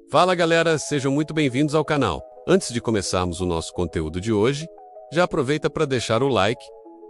Fala galera, sejam muito bem-vindos ao canal. Antes de começarmos o nosso conteúdo de hoje, já aproveita para deixar o like,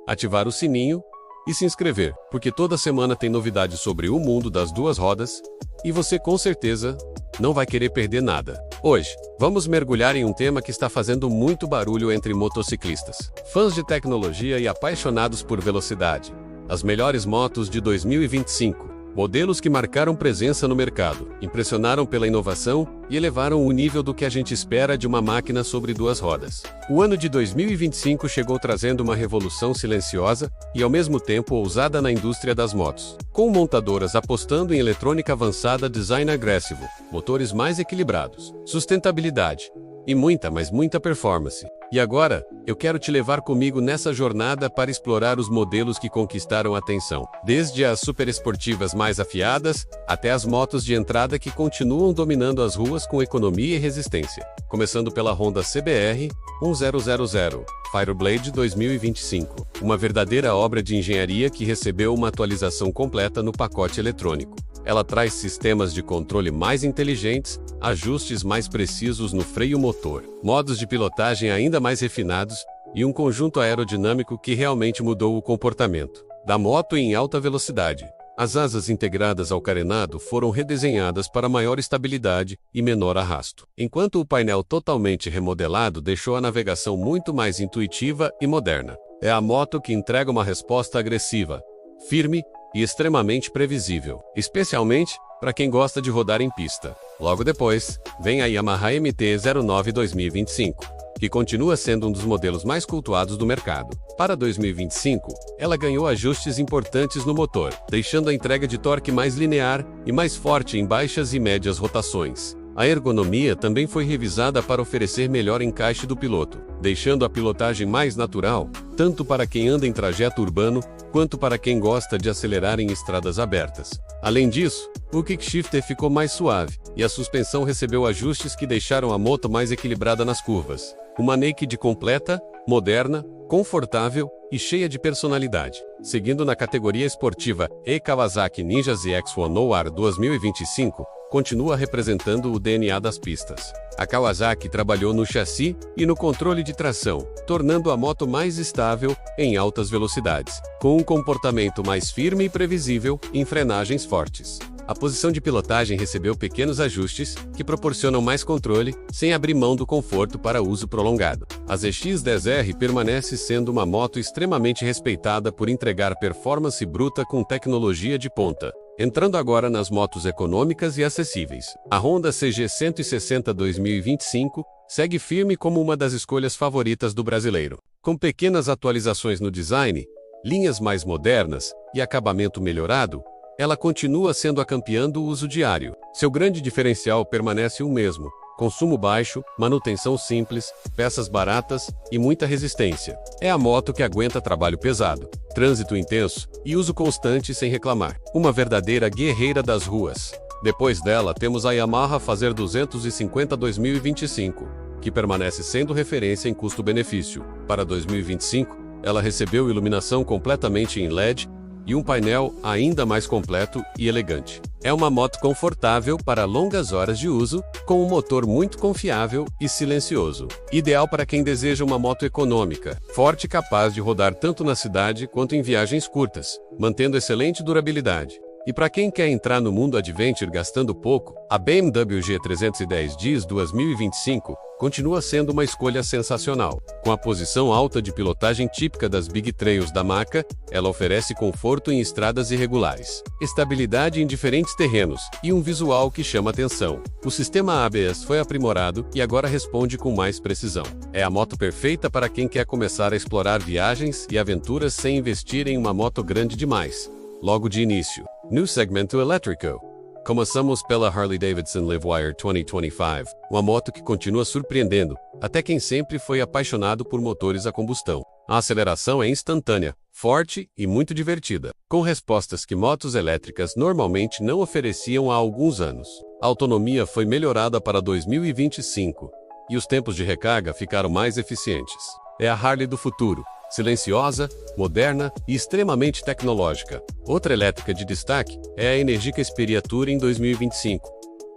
ativar o sininho e se inscrever, porque toda semana tem novidades sobre o mundo das duas rodas e você com certeza não vai querer perder nada. Hoje, vamos mergulhar em um tema que está fazendo muito barulho entre motociclistas, fãs de tecnologia e apaixonados por velocidade. As melhores motos de 2025. Modelos que marcaram presença no mercado, impressionaram pela inovação e elevaram o nível do que a gente espera de uma máquina sobre duas rodas. O ano de 2025 chegou trazendo uma revolução silenciosa e ao mesmo tempo ousada na indústria das motos, com montadoras apostando em eletrônica avançada, design agressivo, motores mais equilibrados, sustentabilidade e muita, mas muita performance. E agora, eu quero te levar comigo nessa jornada para explorar os modelos que conquistaram a atenção, desde as super esportivas mais afiadas, até as motos de entrada que continuam dominando as ruas com economia e resistência. Começando pela Honda CBR 1000 Fireblade 2025, uma verdadeira obra de engenharia que recebeu uma atualização completa no pacote eletrônico. Ela traz sistemas de controle mais inteligentes, ajustes mais precisos no freio motor, modos de pilotagem ainda mais refinados e um conjunto aerodinâmico que realmente mudou o comportamento da moto em alta velocidade. As asas integradas ao carenado foram redesenhadas para maior estabilidade e menor arrasto, enquanto o painel totalmente remodelado deixou a navegação muito mais intuitiva e moderna. É a moto que entrega uma resposta agressiva, firme e extremamente previsível, especialmente para quem gosta de rodar em pista. Logo depois, vem a Yamaha MT-09 2025, que continua sendo um dos modelos mais cultuados do mercado. Para 2025, ela ganhou ajustes importantes no motor, deixando a entrega de torque mais linear e mais forte em baixas e médias rotações. A ergonomia também foi revisada para oferecer melhor encaixe do piloto, deixando a pilotagem mais natural, tanto para quem anda em trajeto urbano, quanto para quem gosta de acelerar em estradas abertas. Além disso, o kickshifter ficou mais suave, e a suspensão recebeu ajustes que deixaram a moto mais equilibrada nas curvas. Uma naked completa, moderna, confortável e cheia de personalidade. Seguindo na categoria esportiva, Kawasaki Ninja ZX-1 Noir 2025, continua representando o DNA das pistas. A Kawasaki trabalhou no chassi e no controle de tração, tornando a moto mais estável em altas velocidades, com um comportamento mais firme e previsível em frenagens fortes. A posição de pilotagem recebeu pequenos ajustes que proporcionam mais controle, sem abrir mão do conforto para uso prolongado. A ZX-10R permanece sendo uma moto extremamente respeitada por entregar performance bruta com tecnologia de ponta. Entrando agora nas motos econômicas e acessíveis. A Honda CG 160 2025 segue firme como uma das escolhas favoritas do brasileiro. Com pequenas atualizações no design, linhas mais modernas e acabamento melhorado, ela continua sendo a campeã do uso diário. Seu grande diferencial permanece o mesmo: consumo baixo, manutenção simples, peças baratas e muita resistência. É a moto que aguenta trabalho pesado, trânsito intenso e uso constante sem reclamar. Uma verdadeira guerreira das ruas. Depois dela temos a Yamaha Fazer 250 2025, que permanece sendo referência em custo-benefício. Para 2025, ela recebeu iluminação completamente em LED e um painel ainda mais completo e elegante. É uma moto confortável para longas horas de uso, com um motor muito confiável e silencioso. Ideal para quem deseja uma moto econômica, forte e capaz de rodar tanto na cidade quanto em viagens curtas, mantendo excelente durabilidade. E para quem quer entrar no mundo adventure gastando pouco, a BMW G310 Diz 2025 continua sendo uma escolha sensacional. Com a posição alta de pilotagem típica das Big Trails da marca, ela oferece conforto em estradas irregulares, estabilidade em diferentes terrenos e um visual que chama atenção. O sistema ABS foi aprimorado e agora responde com mais precisão. É a moto perfeita para quem quer começar a explorar viagens e aventuras sem investir em uma moto grande demais. Logo de início, no segmento elétrico, começamos pela Harley-Davidson Livewire 2025, uma moto que continua surpreendendo, até quem sempre foi apaixonado por motores a combustão. A aceleração é instantânea, forte e muito divertida, com respostas que motos elétricas normalmente não ofereciam há alguns anos. A autonomia foi melhorada para 2025, e os tempos de recarga ficaram mais eficientes. É a Harley do futuro, silenciosa, moderna e extremamente tecnológica. Outra elétrica de destaque é a Energica Xperia Touring 2025,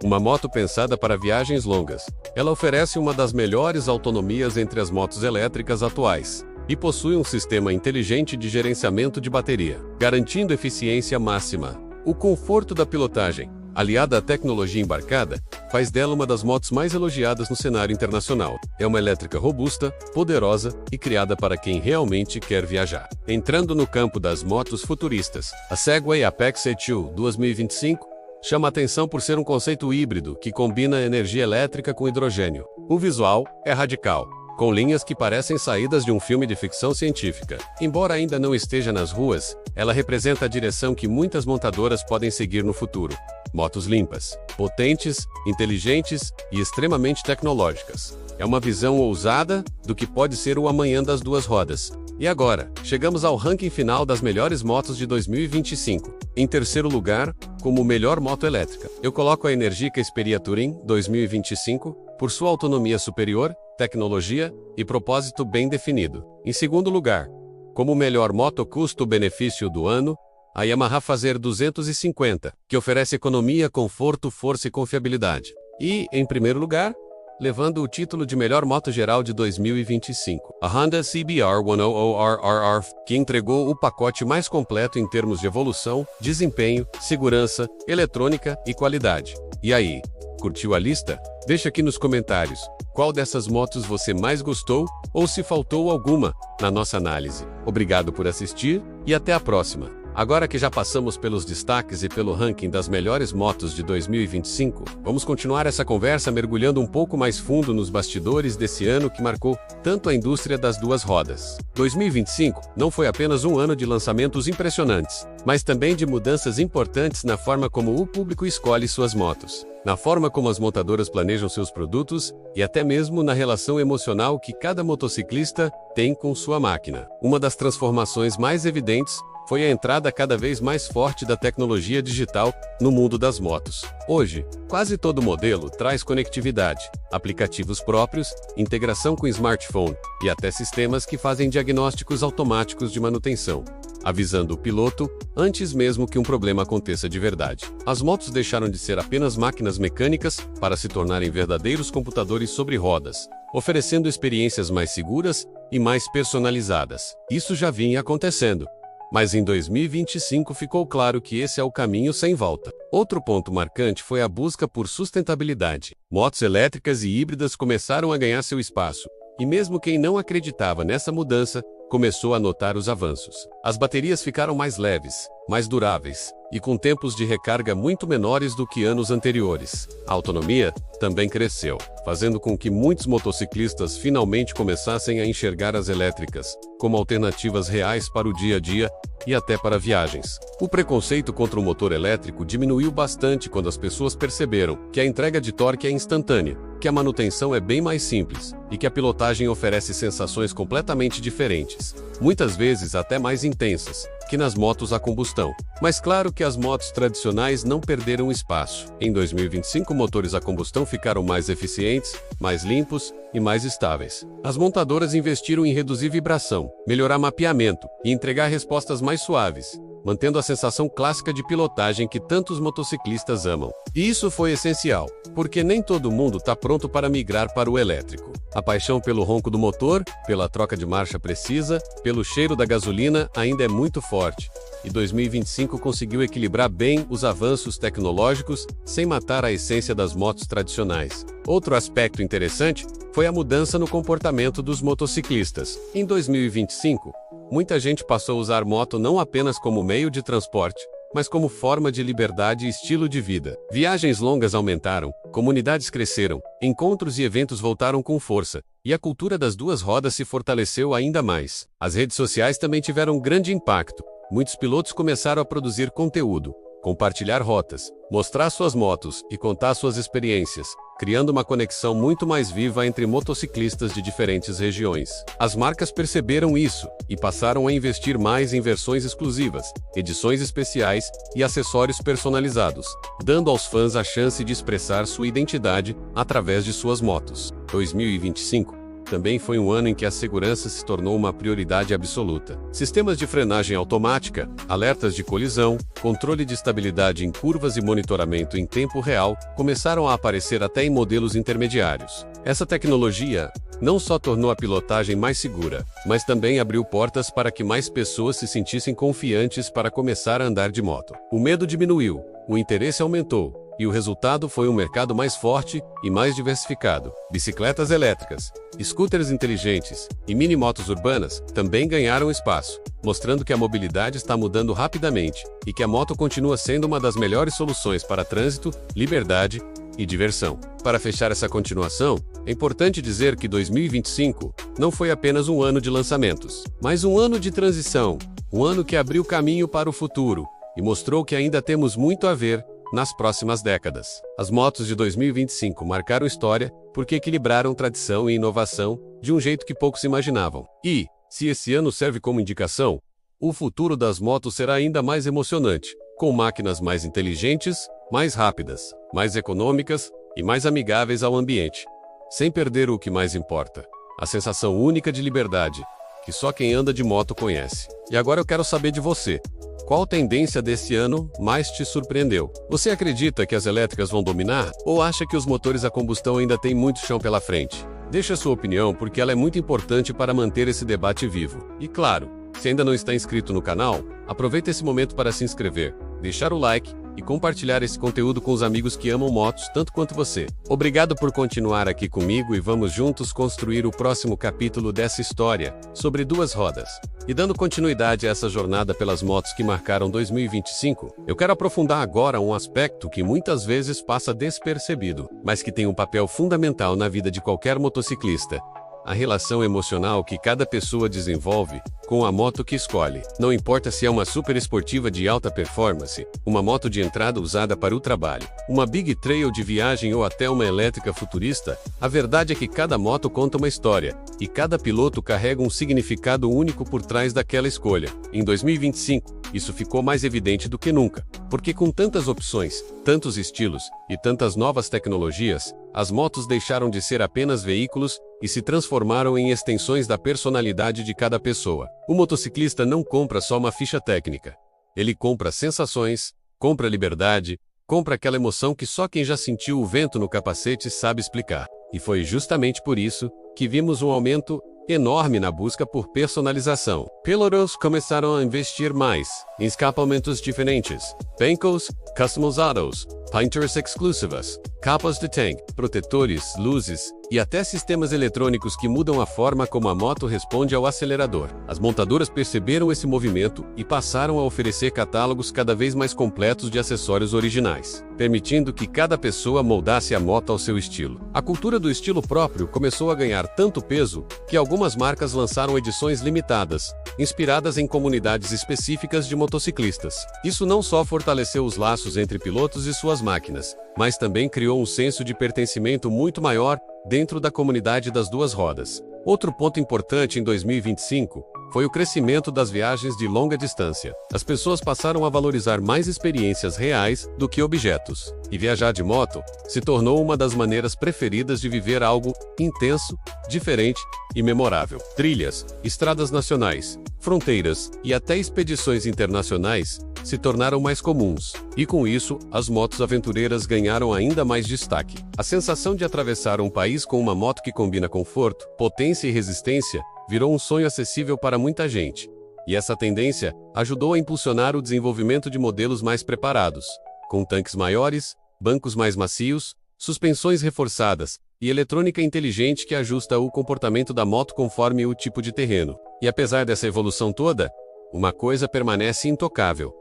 uma moto pensada para viagens longas. Ela oferece uma das melhores autonomias entre as motos elétricas atuais e possui um sistema inteligente de gerenciamento de bateria, garantindo eficiência máxima. O conforto da pilotagem, aliada à tecnologia embarcada, faz dela uma das motos mais elogiadas no cenário internacional. É uma elétrica robusta, poderosa e criada para quem realmente quer viajar. Entrando no campo das motos futuristas, a Segway Apex E2 2025 chama atenção por ser um conceito híbrido que combina energia elétrica com hidrogênio. O visual é radical, com linhas que parecem saídas de um filme de ficção científica. Embora ainda não esteja nas ruas, ela representa a direção que muitas montadoras podem seguir no futuro. Motos limpas, potentes, inteligentes e extremamente tecnológicas. É uma visão ousada do que pode ser o amanhã das duas rodas. E agora, chegamos ao ranking final das melhores motos de 2025. Em terceiro lugar, como melhor moto elétrica, eu coloco a Energica Xperia Touring 2025, por sua autonomia superior, tecnologia e propósito bem definido. Em segundo lugar, como melhor moto custo-benefício do ano, a Yamaha Fazer 250, que oferece economia, conforto, força e confiabilidade. E, em primeiro lugar, levando o título de melhor moto geral de 2025, a Honda CBR 100RRR, que entregou o pacote mais completo em termos de evolução, desempenho, segurança, eletrônica e qualidade. E aí, curtiu a lista? Deixa aqui nos comentários qual dessas motos você mais gostou ou se faltou alguma na nossa análise. Obrigado por assistir e até a próxima. Agora que já passamos pelos destaques e pelo ranking das melhores motos de 2025, vamos continuar essa conversa mergulhando um pouco mais fundo nos bastidores desse ano que marcou tanto a indústria das duas rodas. 2025 não foi apenas um ano de lançamentos impressionantes, mas também de mudanças importantes na forma como o público escolhe suas motos, na forma como as montadoras planejam seus produtos e até mesmo na relação emocional que cada motociclista tem com sua máquina. Uma das transformações mais evidentes foi a entrada cada vez mais forte da tecnologia digital no mundo das motos. Hoje, quase todo modelo traz conectividade, aplicativos próprios, integração com smartphone e até sistemas que fazem diagnósticos automáticos de manutenção, avisando o piloto antes mesmo que um problema aconteça de verdade. As motos deixaram de ser apenas máquinas mecânicas para se tornarem verdadeiros computadores sobre rodas, oferecendo experiências mais seguras e mais personalizadas. Isso já vinha acontecendo, mas em 2025 ficou claro que esse é o caminho sem volta. Outro ponto marcante foi a busca por sustentabilidade. Motos elétricas e híbridas começaram a ganhar seu espaço, e mesmo quem não acreditava nessa mudança, começou a notar os avanços. As baterias ficaram mais leves, mais duráveis, e com tempos de recarga muito menores do que anos anteriores. A autonomia também cresceu, fazendo com que muitos motociclistas finalmente começassem a enxergar as elétricas como alternativas reais para o dia a dia e até para viagens. O preconceito contra o motor elétrico diminuiu bastante quando as pessoas perceberam que a entrega de torque é instantânea, que a manutenção é bem mais simples e que a pilotagem oferece sensações completamente diferentes, muitas vezes até mais intensas, que nas motos a combustão. Mas claro que as motos tradicionais não perderam espaço. Em 2025, motores a combustão ficaram mais eficientes, mais limpos e mais estáveis. As montadoras investiram em reduzir vibração, melhorar mapeamento e entregar respostas mais suaves, mantendo a sensação clássica de pilotagem que tantos motociclistas amam. E isso foi essencial, porque nem todo mundo está pronto para migrar para o elétrico. A paixão pelo ronco do motor, pela troca de marcha precisa, pelo cheiro da gasolina ainda é muito forte. E 2025 conseguiu equilibrar bem os avanços tecnológicos sem matar a essência das motos tradicionais. Outro aspecto interessante foi a mudança no comportamento dos motociclistas. Em 2025, muita gente passou a usar moto não apenas como meio de transporte, mas como forma de liberdade e estilo de vida. Viagens longas aumentaram, comunidades cresceram, encontros e eventos voltaram com força, e a cultura das duas rodas se fortaleceu ainda mais. As redes sociais também tiveram grande impacto. Muitos pilotos começaram a produzir conteúdo, compartilhar rotas, mostrar suas motos e contar suas experiências, criando uma conexão muito mais viva entre motociclistas de diferentes regiões. As marcas perceberam isso e passaram a investir mais em versões exclusivas, edições especiais e acessórios personalizados, dando aos fãs a chance de expressar sua identidade através de suas motos. 2025 também foi um ano em que a segurança se tornou uma prioridade absoluta. Sistemas de frenagem automática, alertas de colisão, controle de estabilidade em curvas e monitoramento em tempo real começaram a aparecer até em modelos intermediários. Essa tecnologia não só tornou a pilotagem mais segura, mas também abriu portas para que mais pessoas se sentissem confiantes para começar a andar de moto. O medo diminuiu, o interesse aumentou, e o resultado foi um mercado mais forte e mais diversificado. Bicicletas elétricas, scooters inteligentes e mini-motos urbanas também ganharam espaço, mostrando que a mobilidade está mudando rapidamente e que a moto continua sendo uma das melhores soluções para trânsito, liberdade e diversão. Para fechar essa continuação, é importante dizer que 2025 não foi apenas um ano de lançamentos, mas um ano de transição, um ano que abriu caminho para o futuro e mostrou que ainda temos muito a ver nas próximas décadas. As motos de 2025 marcaram história porque equilibraram tradição e inovação de um jeito que poucos imaginavam. E, se esse ano serve como indicação, o futuro das motos será ainda mais emocionante, com máquinas mais inteligentes, mais rápidas, mais econômicas e mais amigáveis ao ambiente, sem perder o que mais importa, a sensação única de liberdade, que só quem anda de moto conhece. E agora eu quero saber de você. Qual tendência desse ano mais te surpreendeu? Você acredita que as elétricas vão dominar? Ou acha que os motores a combustão ainda têm muito chão pela frente? Deixe a sua opinião porque ela é muito importante para manter esse debate vivo. E claro, se ainda não está inscrito no canal, aproveite esse momento para se inscrever, deixar o like e compartilhar esse conteúdo com os amigos que amam motos tanto quanto você. Obrigado por continuar aqui comigo e vamos juntos construir o próximo capítulo dessa história sobre duas rodas. E dando continuidade a essa jornada pelas motos que marcaram 2025, eu quero aprofundar agora um aspecto que muitas vezes passa despercebido, mas que tem um papel fundamental na vida de qualquer motociclista: a relação emocional que cada pessoa desenvolve com a moto que escolhe. Não importa se é uma super esportiva de alta performance, uma moto de entrada usada para o trabalho, uma big trail de viagem ou até uma elétrica futurista, a verdade é que cada moto conta uma história, e cada piloto carrega um significado único por trás daquela escolha. Em 2025, isso ficou mais evidente do que nunca, porque com tantas opções, tantos estilos e tantas novas tecnologias, as motos deixaram de ser apenas veículos e se transformaram em extensões da personalidade de cada pessoa. O motociclista não compra só uma ficha técnica. Ele compra sensações, compra liberdade, compra aquela emoção que só quem já sentiu o vento no capacete sabe explicar. E foi justamente por isso que vimos um aumento enorme na busca por personalização. Pilotos começaram a investir mais em escapamentos diferentes, pencils customizados, painters exclusivas, capas de tank, protetores, luzes e até sistemas eletrônicos que mudam a forma como a moto responde ao acelerador. As montadoras perceberam esse movimento e passaram a oferecer catálogos cada vez mais completos de acessórios originais, permitindo que cada pessoa moldasse a moto ao seu estilo. A cultura do estilo próprio começou a ganhar tanto peso que algumas marcas lançaram edições limitadas, inspiradas em comunidades específicas de motociclistas. Isso não só fortaleceu os laços entre pilotos e suas máquinas, mas também criou um senso de pertencimento muito maior dentro da comunidade das duas rodas. Outro ponto importante em 2025 foi o crescimento das viagens de longa distância. As pessoas passaram a valorizar mais experiências reais do que objetos, e viajar de moto se tornou uma das maneiras preferidas de viver algo intenso, diferente e memorável. Trilhas, estradas nacionais, fronteiras e até expedições internacionais se tornaram mais comuns, e com isso, as motos aventureiras ganharam ainda mais destaque. A sensação de atravessar um país com uma moto que combina conforto, potência e resistência virou um sonho acessível para muita gente. E essa tendência ajudou a impulsionar o desenvolvimento de modelos mais preparados, com tanques maiores, bancos mais macios, suspensões reforçadas e eletrônica inteligente que ajusta o comportamento da moto conforme o tipo de terreno. E apesar dessa evolução toda, uma coisa permanece intocável: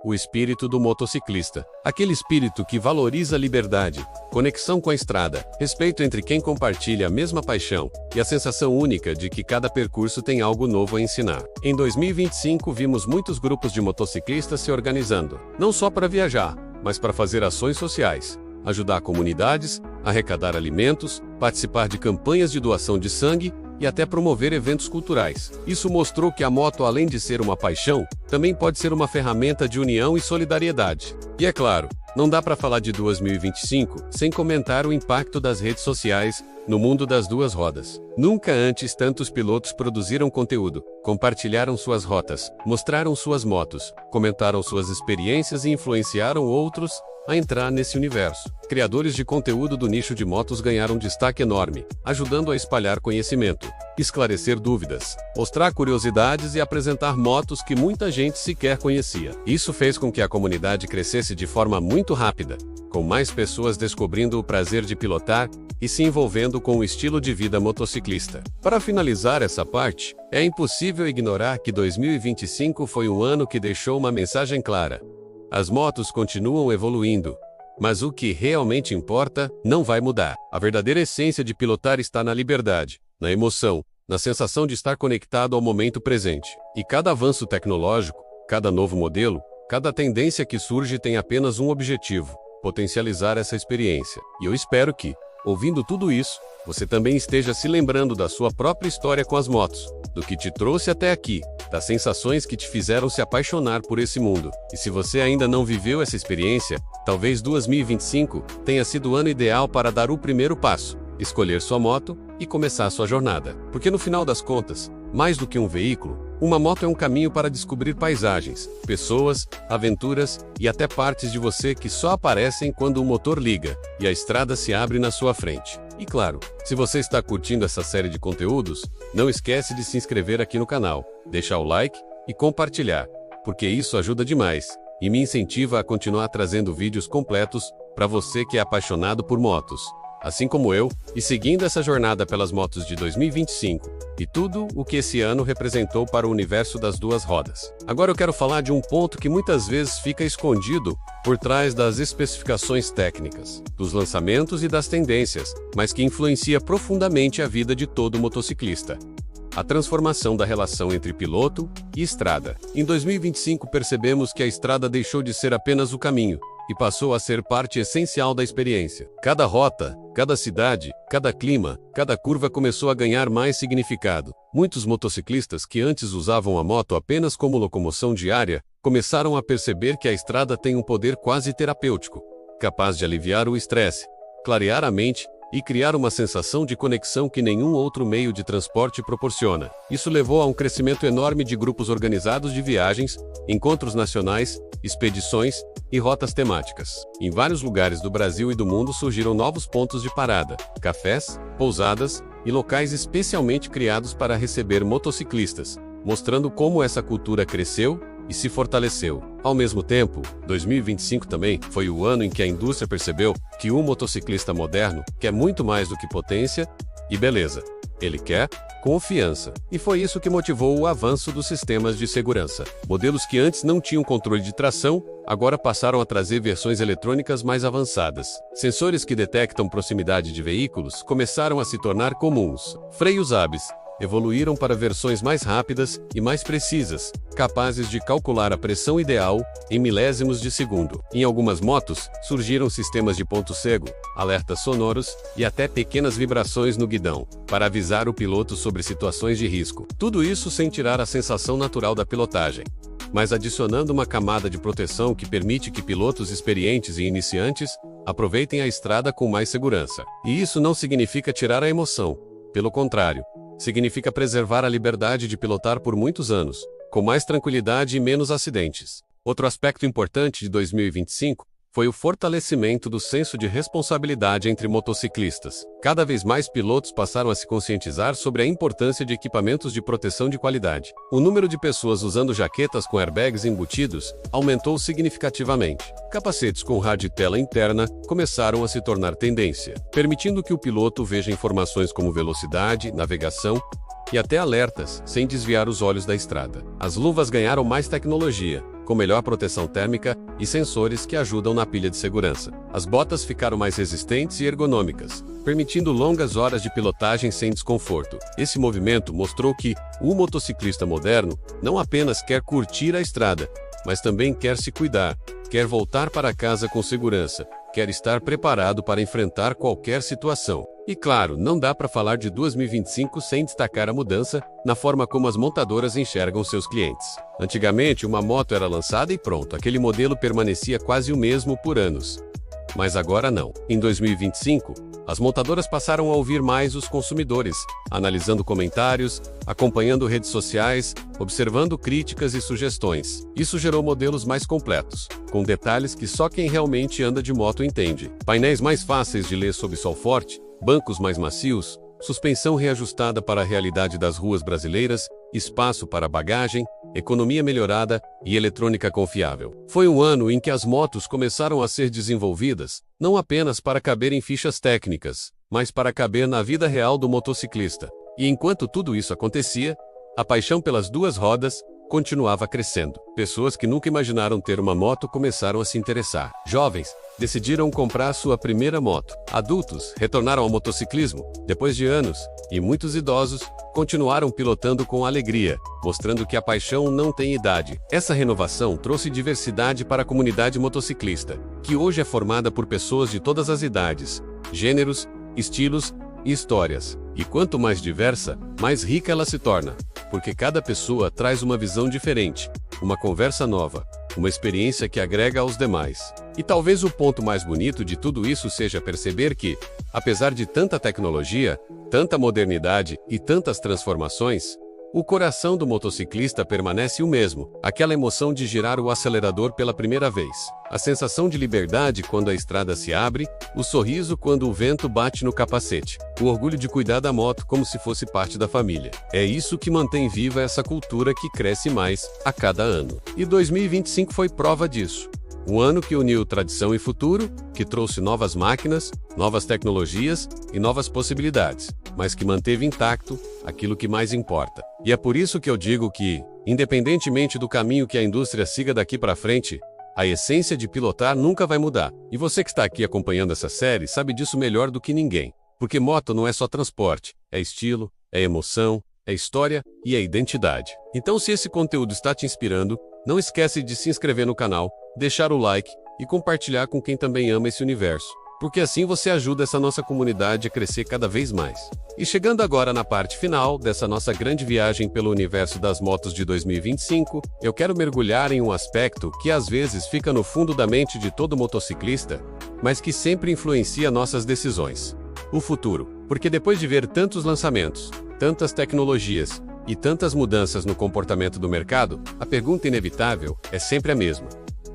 o espírito do motociclista. Aquele espírito que valoriza a liberdade, conexão com a estrada, respeito entre quem compartilha a mesma paixão e a sensação única de que cada percurso tem algo novo a ensinar. Em 2025 vimos muitos grupos de motociclistas se organizando, não só para viajar, mas para fazer ações sociais, ajudar comunidades, arrecadar alimentos, participar de campanhas de doação de sangue e até promover eventos culturais. Isso mostrou que a moto, além de ser uma paixão, também pode ser uma ferramenta de união e solidariedade. E é claro, não dá para falar de 2025 sem comentar o impacto das redes sociais no mundo das duas rodas. Nunca antes tantos pilotos produziram conteúdo, compartilharam suas rotas, mostraram suas motos, comentaram suas experiências e influenciaram outros a entrar nesse universo. Criadores de conteúdo do nicho de motos ganharam destaque enorme, ajudando a espalhar conhecimento, esclarecer dúvidas, mostrar curiosidades e apresentar motos que muita gente sequer conhecia. Isso fez com que a comunidade crescesse de forma muito rápida, com mais pessoas descobrindo o prazer de pilotar e se envolvendo com o estilo de vida motociclista. Para finalizar essa parte, é impossível ignorar que 2025 foi um ano que deixou uma mensagem clara. As motos continuam evoluindo, mas o que realmente importa não vai mudar. A verdadeira essência de pilotar está na liberdade, na emoção, na sensação de estar conectado ao momento presente. E cada avanço tecnológico, cada novo modelo, cada tendência que surge tem apenas um objetivo: potencializar essa experiência. E eu espero que, ouvindo tudo isso, você também esteja se lembrando da sua própria história com as motos, do que te trouxe até aqui, das sensações que te fizeram se apaixonar por esse mundo. E se você ainda não viveu essa experiência, talvez 2025 tenha sido o ano ideal para dar o primeiro passo, escolher sua moto e começar sua jornada. Porque no final das contas, mais do que um veículo, uma moto é um caminho para descobrir paisagens, pessoas, aventuras e até partes de você que só aparecem quando o motor liga e a estrada se abre na sua frente. E claro, se você está curtindo essa série de conteúdos, não esquece de se inscrever aqui no canal, deixar o like e compartilhar, porque isso ajuda demais e me incentiva a continuar trazendo vídeos completos para você que é apaixonado por motos, assim como eu, e seguindo essa jornada pelas motos de 2025 e tudo o que esse ano representou para o universo das duas rodas. Agora eu quero falar de um ponto que muitas vezes fica escondido por trás das especificações técnicas, dos lançamentos e das tendências, mas que influencia profundamente a vida de todo motociclista: a transformação da relação entre piloto e estrada. Em 2025 percebemos que a estrada deixou de ser apenas o caminho e passou a ser parte essencial da experiência. Cada rota, cada cidade, cada clima, cada curva começou a ganhar mais significado. Muitos motociclistas que antes usavam a moto apenas como locomoção diária, começaram a perceber que a estrada tem um poder quase terapêutico, capaz de aliviar o estresse, clarear a mente e criar uma sensação de conexão que nenhum outro meio de transporte proporciona. Isso levou a um crescimento enorme de grupos organizados de viagens, encontros nacionais, expedições e rotas temáticas. Em vários lugares do Brasil e do mundo surgiram novos pontos de parada, cafés, pousadas e locais especialmente criados para receber motociclistas, mostrando como essa cultura cresceu e se fortaleceu. Ao mesmo tempo, 2025 também foi o ano em que a indústria percebeu que um motociclista moderno quer muito mais do que potência e beleza. Ele quer confiança. E foi isso que motivou o avanço dos sistemas de segurança. Modelos que antes não tinham controle de tração, agora passaram a trazer versões eletrônicas mais avançadas. Sensores que detectam proximidade de veículos começaram a se tornar comuns. Freios ABS evoluíram para versões mais rápidas e mais precisas, capazes de calcular a pressão ideal em milésimos de segundo. Em algumas motos, surgiram sistemas de ponto cego, alertas sonoros e até pequenas vibrações no guidão, para avisar o piloto sobre situações de risco. Tudo isso sem tirar a sensação natural da pilotagem, mas adicionando uma camada de proteção que permite que pilotos experientes e iniciantes aproveitem a estrada com mais segurança. E isso não significa tirar a emoção, pelo contrário, significa preservar a liberdade de pilotar por muitos anos, com mais tranquilidade e menos acidentes. Outro aspecto importante de 2025 foi o fortalecimento do senso de responsabilidade entre motociclistas. Cada vez mais pilotos passaram a se conscientizar sobre a importância de equipamentos de proteção de qualidade. O número de pessoas usando jaquetas com airbags embutidos aumentou significativamente. Capacetes com rádio e tela interna começaram a se tornar tendência, permitindo que o piloto veja informações como velocidade, navegação e até alertas, sem desviar os olhos da estrada. As luvas ganharam mais tecnologia, com melhor proteção térmica e sensores que ajudam na pilha de segurança. As botas ficaram mais resistentes e ergonômicas, permitindo longas horas de pilotagem sem desconforto. Esse movimento mostrou que o motociclista moderno não apenas quer curtir a estrada, mas também quer se cuidar, quer voltar para casa com segurança, quer estar preparado para enfrentar qualquer situação. E claro, não dá para falar de 2025 sem destacar a mudança na forma como as montadoras enxergam seus clientes. Antigamente, uma moto era lançada e pronto, aquele modelo permanecia quase o mesmo por anos. Mas agora não. Em 2025, as montadoras passaram a ouvir mais os consumidores, analisando comentários, acompanhando redes sociais, observando críticas e sugestões. Isso gerou modelos mais completos, com detalhes que só quem realmente anda de moto entende. Painéis mais fáceis de ler sob sol forte, bancos mais macios, suspensão reajustada para a realidade das ruas brasileiras, espaço para bagagem, economia melhorada e eletrônica confiável. Foi um ano em que as motos começaram a ser desenvolvidas, não apenas para caber em fichas técnicas, mas para caber na vida real do motociclista. E enquanto tudo isso acontecia, a paixão pelas duas rodas continuava crescendo. Pessoas que nunca imaginaram ter uma moto começaram a se interessar. Jovens decidiram comprar sua primeira moto. Adultos retornaram ao motociclismo depois de anos, e muitos idosos continuaram pilotando com alegria, mostrando que a paixão não tem idade. Essa renovação trouxe diversidade para a comunidade motociclista, que hoje é formada por pessoas de todas as idades, gêneros, estilos e histórias. E quanto mais diversa, mais rica ela se torna, porque cada pessoa traz uma visão diferente, uma conversa nova, uma experiência que agrega aos demais. E talvez o ponto mais bonito de tudo isso seja perceber que, apesar de tanta tecnologia, tanta modernidade e tantas transformações, o coração do motociclista permanece o mesmo, aquela emoção de girar o acelerador pela primeira vez, a sensação de liberdade quando a estrada se abre, o sorriso quando o vento bate no capacete, o orgulho de cuidar da moto como se fosse parte da família. É isso que mantém viva essa cultura que cresce mais a cada ano. E 2025 foi prova disso. Um ano que uniu tradição e futuro, que trouxe novas máquinas, novas tecnologias e novas possibilidades, mas que manteve intacto aquilo que mais importa. E é por isso que eu digo que, independentemente do caminho que a indústria siga daqui para frente, a essência de pilotar nunca vai mudar. E você que está aqui acompanhando essa série sabe disso melhor do que ninguém. Porque moto não é só transporte, é estilo, é emoção, é história e é identidade. Então, se esse conteúdo está te inspirando, não esquece de se inscrever no canal, deixar o like e compartilhar com quem também ama esse universo, porque assim você ajuda essa nossa comunidade a crescer cada vez mais. E chegando agora na parte final dessa nossa grande viagem pelo universo das motos de 2025, eu quero mergulhar em um aspecto que às vezes fica no fundo da mente de todo motociclista, mas que sempre influencia nossas decisões. O futuro. Porque depois de ver tantos lançamentos, tantas tecnologias e tantas mudanças no comportamento do mercado, a pergunta inevitável é sempre a mesma.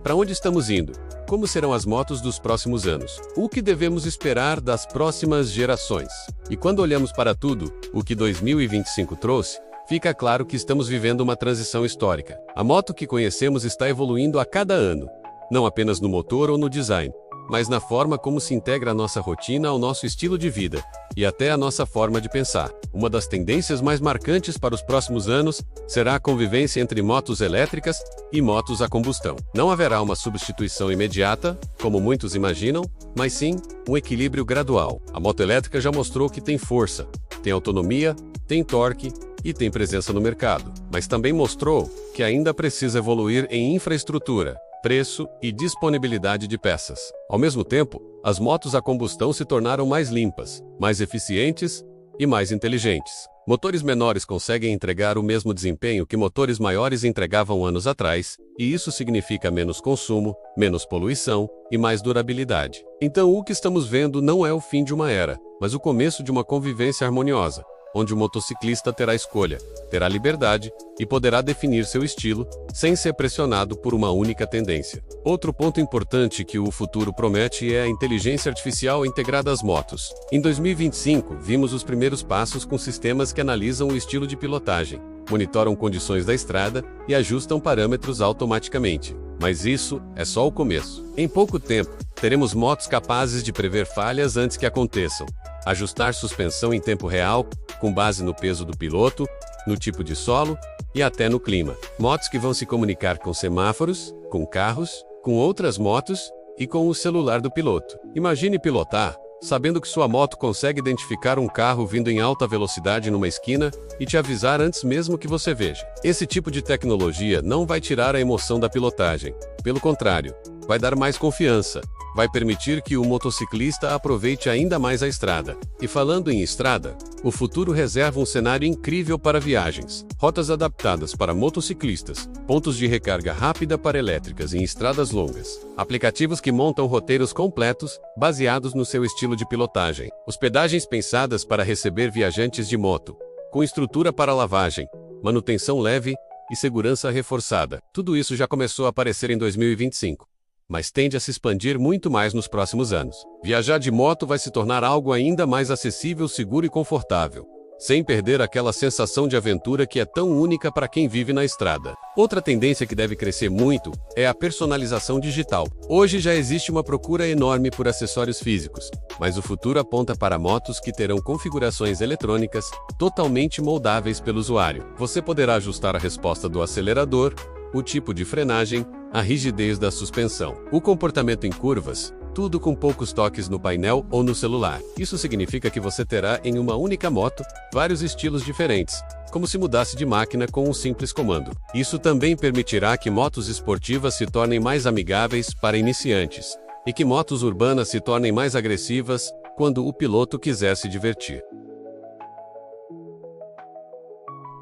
Para onde estamos indo? Como serão as motos dos próximos anos? O que devemos esperar das próximas gerações? E quando olhamos para tudo o que 2025 trouxe, fica claro que estamos vivendo uma transição histórica. A moto que conhecemos está evoluindo a cada ano, não apenas no motor ou no design, mas na forma como se integra a nossa rotina ao nosso estilo de vida e até a nossa forma de pensar. Uma das tendências mais marcantes para os próximos anos será a convivência entre motos elétricas e motos a combustão. Não haverá uma substituição imediata, como muitos imaginam, mas sim um equilíbrio gradual. A moto elétrica já mostrou que tem força, tem autonomia, tem torque e tem presença no mercado, mas também mostrou que ainda precisa evoluir em infraestrutura, preço e disponibilidade de peças. Ao mesmo tempo, as motos a combustão se tornaram mais limpas, mais eficientes e mais inteligentes. Motores menores conseguem entregar o mesmo desempenho que motores maiores entregavam anos atrás, e isso significa menos consumo, menos poluição e mais durabilidade. Então, o que estamos vendo não é o fim de uma era, mas o começo de uma convivência harmoniosa, onde o motociclista terá escolha, terá liberdade e poderá definir seu estilo sem ser pressionado por uma única tendência. Outro ponto importante que o futuro promete é a inteligência artificial integrada às motos. Em 2025, vimos os primeiros passos com sistemas que analisam o estilo de pilotagem, monitoram condições da estrada e ajustam parâmetros automaticamente. Mas isso é só o começo. Em pouco tempo, teremos motos capazes de prever falhas antes que aconteçam, ajustar suspensão em tempo real, com base no peso do piloto, no tipo de solo e até no clima. Motos que vão se comunicar com semáforos, com carros, com outras motos e com o celular do piloto. Imagine pilotar, sabendo que sua moto consegue identificar um carro vindo em alta velocidade numa esquina e te avisar antes mesmo que você veja. Esse tipo de tecnologia não vai tirar a emoção da pilotagem. Pelo contrário, vai dar mais confiança, vai permitir que o motociclista aproveite ainda mais a estrada. E falando em estrada, o futuro reserva um cenário incrível para viagens. Rotas adaptadas para motociclistas, pontos de recarga rápida para elétricas em estradas longas, aplicativos que montam roteiros completos, baseados no seu estilo de pilotagem, hospedagens pensadas para receber viajantes de moto, com estrutura para lavagem, manutenção leve e segurança reforçada. Tudo isso já começou a aparecer em 2025. Mas tende a se expandir muito mais nos próximos anos. Viajar de moto vai se tornar algo ainda mais acessível, seguro e confortável, sem perder aquela sensação de aventura que é tão única para quem vive na estrada. Outra tendência que deve crescer muito é a personalização digital. Hoje já existe uma procura enorme por acessórios físicos, mas o futuro aponta para motos que terão configurações eletrônicas totalmente moldáveis pelo usuário. Você poderá ajustar a resposta do acelerador, o tipo de frenagem, a rigidez da suspensão, o comportamento em curvas, tudo com poucos toques no painel ou no celular. Isso significa que você terá em uma única moto vários estilos diferentes, como se mudasse de máquina com um simples comando. Isso também permitirá que motos esportivas se tornem mais amigáveis para iniciantes, e que motos urbanas se tornem mais agressivas quando o piloto quiser se divertir.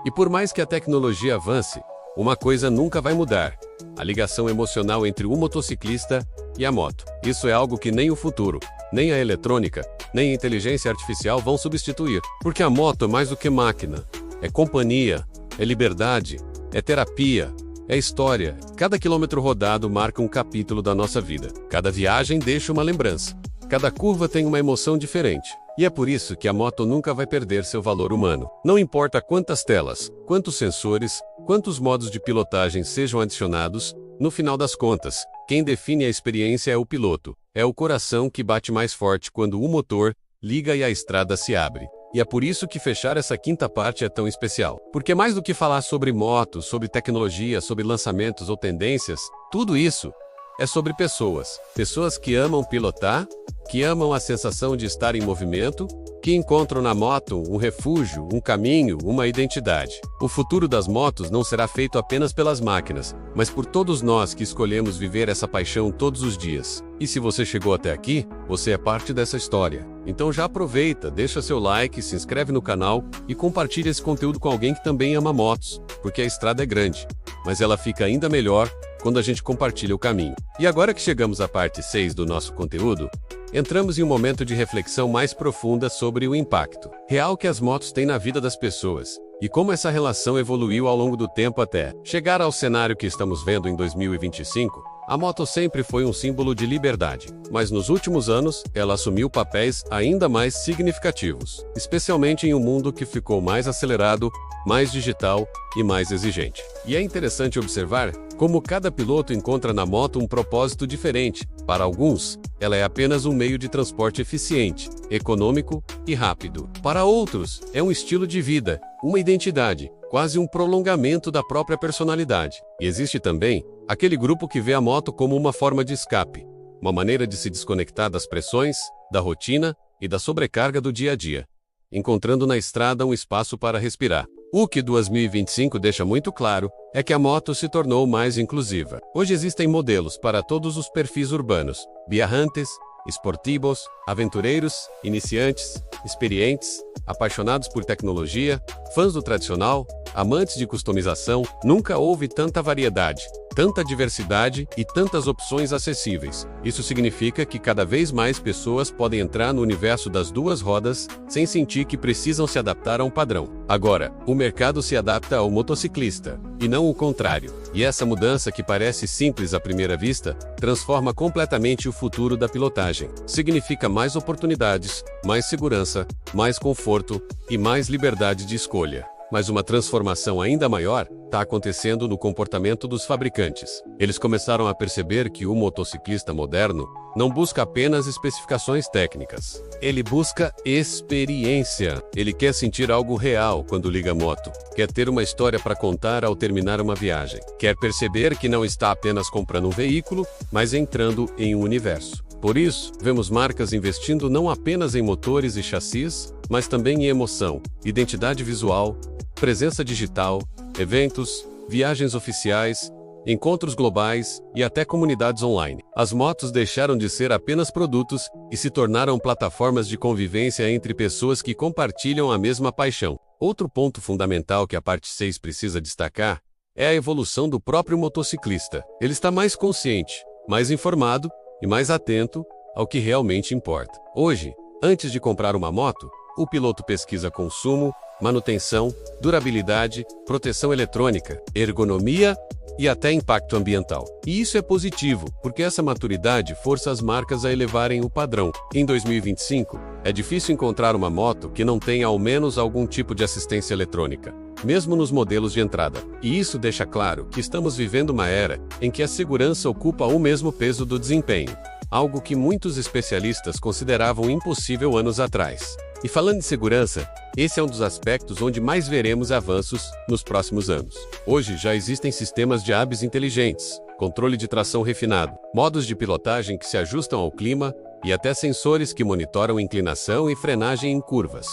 E por mais que a tecnologia avance, uma coisa nunca vai mudar: a ligação emocional entre o motociclista e a moto. Isso é algo que nem o futuro, nem a eletrônica, nem a inteligência artificial vão substituir. Porque a moto é mais do que máquina. É companhia, é liberdade, é terapia, é história. Cada quilômetro rodado marca um capítulo da nossa vida. Cada viagem deixa uma lembrança. Cada curva tem uma emoção diferente. E é por isso que a moto nunca vai perder seu valor humano. Não importa quantas telas, quantos sensores, quantos modos de pilotagem sejam adicionados, no final das contas, quem define a experiência é o piloto. É o coração que bate mais forte quando o motor liga e a estrada se abre. E é por isso que fechar essa quinta parte é tão especial. Porque mais do que falar sobre motos, sobre tecnologia, sobre lançamentos ou tendências, tudo isso é sobre pessoas. Pessoas que amam pilotar, que amam a sensação de estar em movimento, que encontram na moto um refúgio, um caminho, uma identidade. O futuro das motos não será feito apenas pelas máquinas, mas por todos nós que escolhemos viver essa paixão todos os dias. E se você chegou até aqui, você é parte dessa história. Então já aproveita, deixa seu like, se inscreve no canal e compartilha esse conteúdo com alguém que também ama motos, porque a estrada é grande, mas ela fica ainda melhor quando a gente compartilha o caminho. E agora que chegamos à parte 6 do nosso conteúdo, entramos em um momento de reflexão mais profunda sobre o impacto real que as motos têm na vida das pessoas, e como essa relação evoluiu ao longo do tempo até chegar ao cenário que estamos vendo em 2025. A moto sempre foi um símbolo de liberdade, mas nos últimos anos, ela assumiu papéis ainda mais significativos, especialmente em um mundo que ficou mais acelerado, mais digital e mais exigente. E é interessante observar como cada piloto encontra na moto um propósito diferente. Para alguns, ela é apenas um meio de transporte eficiente, econômico e rápido. Para outros, é um estilo de vida, uma identidade, quase um prolongamento da própria personalidade. E existe também aquele grupo que vê a moto como uma forma de escape, uma maneira de se desconectar das pressões, da rotina e da sobrecarga do dia a dia, encontrando na estrada um espaço para respirar. O que 2025 deixa muito claro é que a moto se tornou mais inclusiva. Hoje existem modelos para todos os perfis urbanos: viajantes, esportivos, aventureiros, iniciantes, experientes, apaixonados por tecnologia, fãs do tradicional, amantes de customização. Nunca houve tanta variedade, tanta diversidade e tantas opções acessíveis. Isso significa que cada vez mais pessoas podem entrar no universo das duas rodas sem sentir que precisam se adaptar a um padrão. Agora, o mercado se adapta ao motociclista, e não o contrário. E essa mudança, que parece simples à primeira vista, transforma completamente o futuro da pilotagem. Significa mais oportunidades, mais segurança, mais conforto e mais liberdade de escolha. Mas uma transformação ainda maior está acontecendo no comportamento dos fabricantes. Eles começaram a perceber que o motociclista moderno não busca apenas especificações técnicas. Ele busca experiência. Ele quer sentir algo real quando liga a moto. Quer ter uma história para contar ao terminar uma viagem. Quer perceber que não está apenas comprando um veículo, mas entrando em um universo. Por isso, vemos marcas investindo não apenas em motores e chassis, mas também em emoção, identidade visual, presença digital, eventos, viagens oficiais, encontros globais e até comunidades online. As motos deixaram de ser apenas produtos e se tornaram plataformas de convivência entre pessoas que compartilham a mesma paixão. Outro ponto fundamental que a parte 6 precisa destacar é a evolução do próprio motociclista. Ele está mais consciente, mais informado e mais atento ao que realmente importa. Hoje, antes de comprar uma moto, o piloto pesquisa consumo, manutenção, durabilidade, proteção eletrônica, ergonomia e até impacto ambiental. E isso é positivo, porque essa maturidade força as marcas a elevarem o padrão. Em 2025, é difícil encontrar uma moto que não tenha ao menos algum tipo de assistência eletrônica, mesmo nos modelos de entrada. E isso deixa claro que estamos vivendo uma era em que a segurança ocupa o mesmo peso do desempenho, algo que muitos especialistas consideravam impossível anos atrás. E falando em segurança, esse é um dos aspectos onde mais veremos avanços nos próximos anos. Hoje já existem sistemas de ABS inteligentes, controle de tração refinado, modos de pilotagem que se ajustam ao clima e até sensores que monitoram inclinação e frenagem em curvas.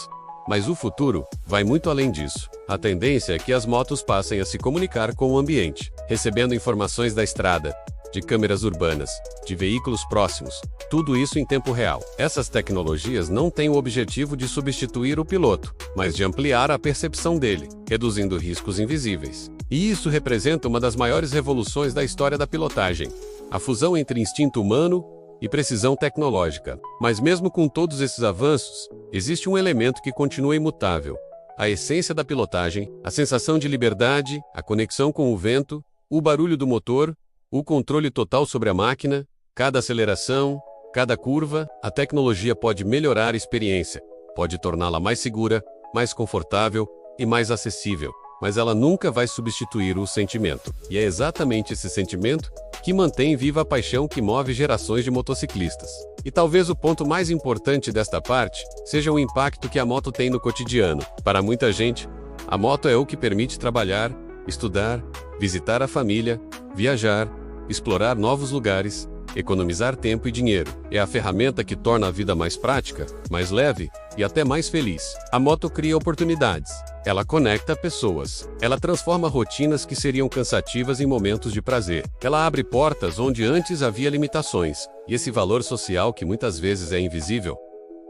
Mas o futuro vai muito além disso. A tendência é que as motos passem a se comunicar com o ambiente, recebendo informações da estrada, de câmeras urbanas, de veículos próximos, tudo isso em tempo real. Essas tecnologias não têm o objetivo de substituir o piloto, mas de ampliar a percepção dele, reduzindo riscos invisíveis. E isso representa uma das maiores revoluções da história da pilotagem, a fusão entre instinto humano e precisão tecnológica. Mas mesmo com todos esses avanços, existe um elemento que continua imutável: a essência da pilotagem, a sensação de liberdade, a conexão com o vento, o barulho do motor, o controle total sobre a máquina. Cada aceleração, cada curva, a tecnologia pode melhorar a experiência, pode torná-la mais segura, mais confortável e mais acessível, mas ela nunca vai substituir o sentimento. E é exatamente esse sentimento que mantém viva a paixão que move gerações de motociclistas. E talvez o ponto mais importante desta parte seja o impacto que a moto tem no cotidiano. Para muita gente, a moto é o que permite trabalhar, estudar, visitar a família, viajar, explorar novos lugares, economizar tempo e dinheiro. É a ferramenta que torna a vida mais prática, mais leve e até mais feliz. A moto cria oportunidades. Ela conecta pessoas. Ela transforma rotinas que seriam cansativas em momentos de prazer. Ela abre portas onde antes havia limitações. E esse valor social, que muitas vezes é invisível,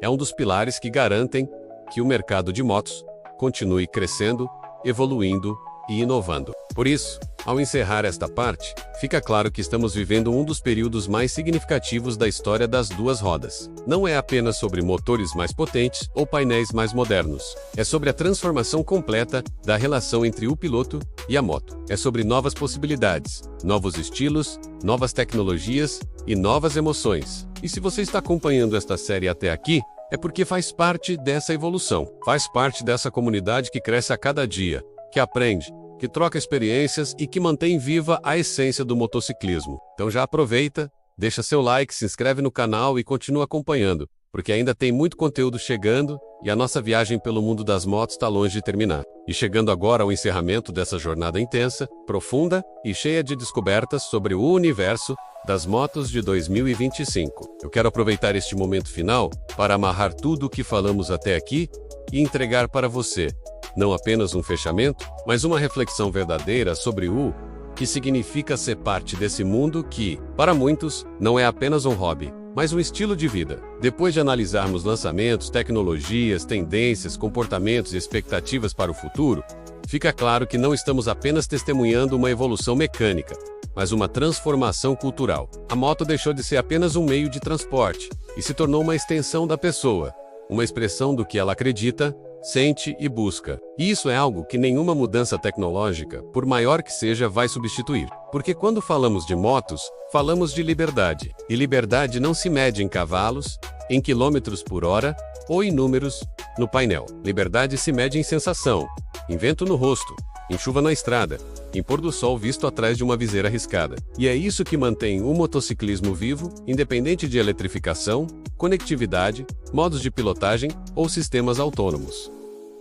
é um dos pilares que garantem que o mercado de motos continue crescendo, evoluindo e inovando. Por isso, ao encerrar esta parte, fica claro que estamos vivendo um dos períodos mais significativos da história das duas rodas. Não é apenas sobre motores mais potentes ou painéis mais modernos. É sobre a transformação completa da relação entre o piloto e a moto. É sobre novas possibilidades, novos estilos, novas tecnologias e novas emoções. E se você está acompanhando esta série até aqui, é porque faz parte dessa evolução. Faz parte dessa comunidade que cresce a cada dia, que aprende, que troca experiências e que mantém viva a essência do motociclismo. Então já aproveita, deixa seu like, se inscreve no canal e continua acompanhando, porque ainda tem muito conteúdo chegando e a nossa viagem pelo mundo das motos está longe de terminar. E chegando agora ao encerramento dessa jornada intensa, profunda e cheia de descobertas sobre o universo das motos de 2025. Eu quero aproveitar este momento final para amarrar tudo o que falamos até aqui e entregar para você não apenas um fechamento, mas uma reflexão verdadeira sobre o que significa ser parte desse mundo que, para muitos, não é apenas um hobby, mas um estilo de vida. Depois de analisarmos lançamentos, tecnologias, tendências, comportamentos e expectativas para o futuro, fica claro que não estamos apenas testemunhando uma evolução mecânica, mas uma transformação cultural. A moto deixou de ser apenas um meio de transporte e se tornou uma extensão da pessoa, uma expressão do que ela acredita, sente e busca. E isso é algo que nenhuma mudança tecnológica, por maior que seja, vai substituir. Porque quando falamos de motos, falamos de liberdade. E liberdade não se mede em cavalos, em quilômetros por hora ou em números no painel. Liberdade se mede em sensação, em vento no rosto, em chuva na estrada, em pôr do sol visto atrás de uma viseira arriscada. E é isso que mantém o motociclismo vivo, independente de eletrificação, conectividade, modos de pilotagem ou sistemas autônomos.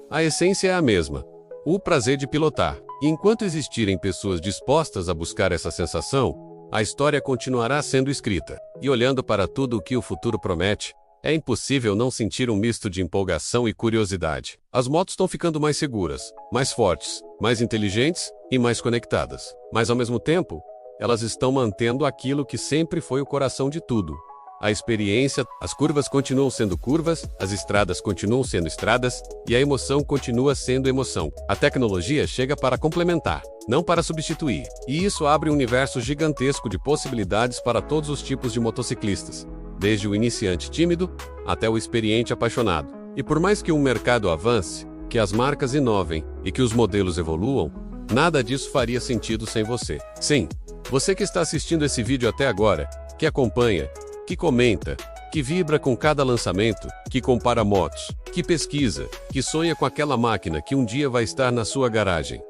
A essência é a mesma: o prazer de pilotar. E enquanto existirem pessoas dispostas a buscar essa sensação, a história continuará sendo escrita. E olhando para tudo o que o futuro promete, é impossível não sentir um misto de empolgação e curiosidade. As motos estão ficando mais seguras, mais fortes, mais inteligentes e mais conectadas. Mas ao mesmo tempo, elas estão mantendo aquilo que sempre foi o coração de tudo. A experiência, as curvas continuam sendo curvas, as estradas continuam sendo estradas, e a emoção continua sendo emoção. A tecnologia chega para complementar, não para substituir. E isso abre um universo gigantesco de possibilidades para todos os tipos de motociclistas, desde o iniciante tímido até o experiente apaixonado. E por mais que o mercado avance, que as marcas inovem e que os modelos evoluam, nada disso faria sentido sem você. Sim, você que está assistindo esse vídeo até agora, que acompanha, que comenta, que vibra com cada lançamento, que compara motos, que pesquisa, que sonha com aquela máquina que um dia vai estar na sua garagem.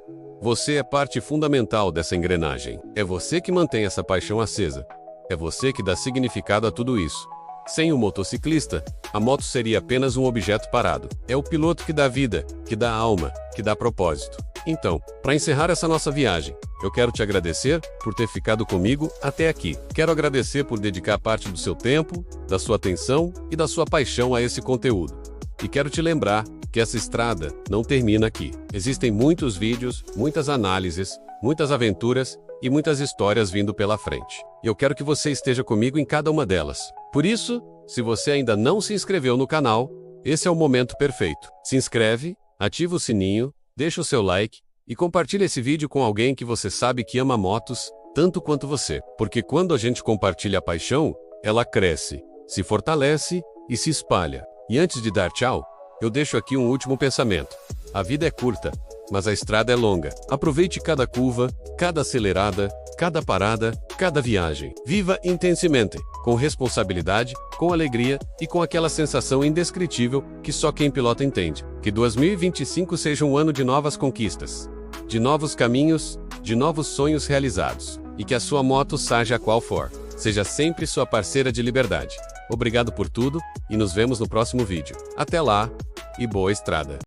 Você é parte fundamental dessa engrenagem. É você que mantém essa paixão acesa. É você que dá significado a tudo isso. Sem o motociclista, a moto seria apenas um objeto parado. É o piloto que dá vida, que dá alma, que dá propósito. Então, para encerrar essa nossa viagem, eu quero te agradecer por ter ficado comigo até aqui. Quero agradecer por dedicar parte do seu tempo, da sua atenção e da sua paixão a esse conteúdo. E quero te lembrar que essa estrada não termina aqui. Existem muitos vídeos, muitas análises, muitas aventuras e muitas histórias vindo pela frente. E eu quero que você esteja comigo em cada uma delas. Por isso, se você ainda não se inscreveu no canal, esse é o momento perfeito. Se inscreve, ativa o sininho, deixa o seu like e compartilhe esse vídeo com alguém que você sabe que ama motos tanto quanto você. Porque quando a gente compartilha a paixão, ela cresce, se fortalece e se espalha. E antes de dar tchau, eu deixo aqui um último pensamento. A vida é curta, mas a estrada é longa. Aproveite cada curva, cada acelerada, cada parada, cada viagem. Viva intensamente, com responsabilidade, com alegria e com aquela sensação indescritível que só quem pilota entende. Que 2025 seja um ano de novas conquistas, de novos caminhos, de novos sonhos realizados. E que a sua moto, seja qual for, seja sempre sua parceira de liberdade. Obrigado por tudo e nos vemos no próximo vídeo. Até lá e boa estrada!